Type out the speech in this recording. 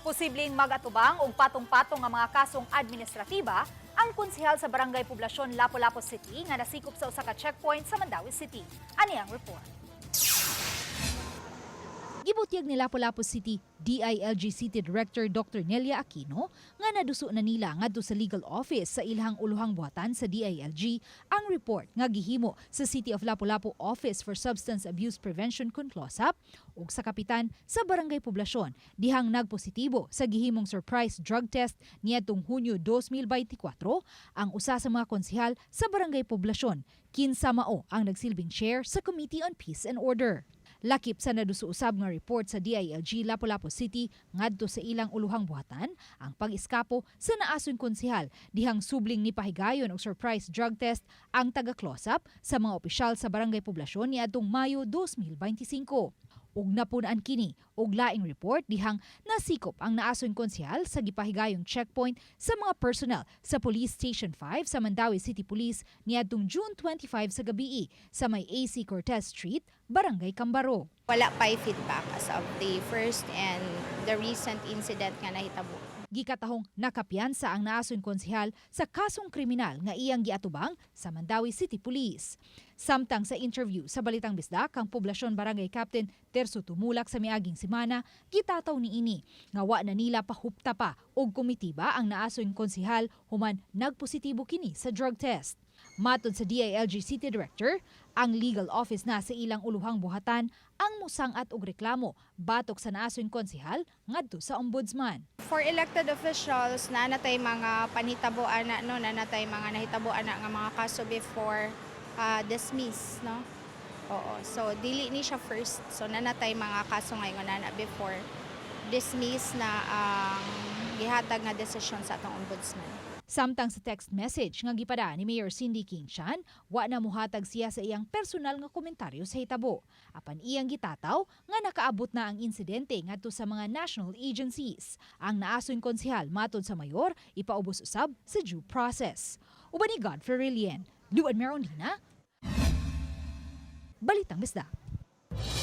Posibleng mag-atubang og patong-patong nga mga kasong administratiba ang konsehal sa Barangay Poblasyon Lapu-Lapu City nga nasikop sa usa ka checkpoint sa Mandawi City. Ani ang report. Gibutyag ni Lapu-Lapu City DILG City Director Dr. Nelia Aquino nga naduso na nila ngadto sa legal office sa ilhang uluhang buhatan sa DILG ang report nga gihimo sa City of Lapu-Lapu Office for Substance Abuse Prevention Kunklosap ug sa kapitan sa Barangay Poblasyon dihang nagpositibo sa gihimong surprise drug test niadtong Hunyo 2024 ang usa sa mga konsehal sa Barangay Poblasyon kinsa mao ang nagsilbing chair sa Committee on Peace and Order. Lakip sa naduso-usab nga report sa DILG Lapu-Lapu City ngadto sa ilang uluhang buhatan ang pag-iskapo sa naasoy konsehal dihang subling ni pahigayon og surprise drug test ang taga-close-up sa mga opisyal sa Barangay Poblasyon niadtong Mayo 2025. Ug napunan kini og laing report dihang nasikop ang naasoy konsehal sa gipahigayong checkpoint sa mga personnel sa Police Station 5 sa Mandawi City Police niadtong June 25 sa gabii sa may AC Cortez Street, Barangay Cambaro. Wala pa'y feedback as of the first and the recent incident nga nahitabo. Gikatahong nakapiyansa ang naasoy konsehal sa kasong kriminal nga iyang giatubang sa Mandawi City Police. Samtang sa interview sa Balitang Bisdak kang Poblasyon Barangay Captain Terso Tumulak sa miaging semana, gitataw niini nga wa na nila pahupta pa og komitiba ang naasoy konsehal human nagpositibo kini sa drug test. Matod sa DILG City Director, ang legal office na sa ilang uluhang buhatan ang musangat og reklamo batok sa naasoy konsehal ngadto sa ombudsman. For elected officials, nanatay mga panhitaboan na nanatay mga nahitaboan na nga mga kaso before dismiss, no? Oo. So dili ni siya first. So nanatay mga kaso ngayon na before dismiss na ang gihatag nga desisyon sa atong ombudsman. Samtang sa text message nga gipada ni Mayor Cindy King-Chan, wa na muhatag siya sa iyang personal nga komentaryo sa hitabo. Apan iyang gitataw nga nakaabot na ang insidente ngadto sa mga national agencies. Ang naasoy konsehal matod sa mayor ipaubos usab sa due process. Uban ni Godfrey Rilien, Luan Merondina, Balitang Bisdak.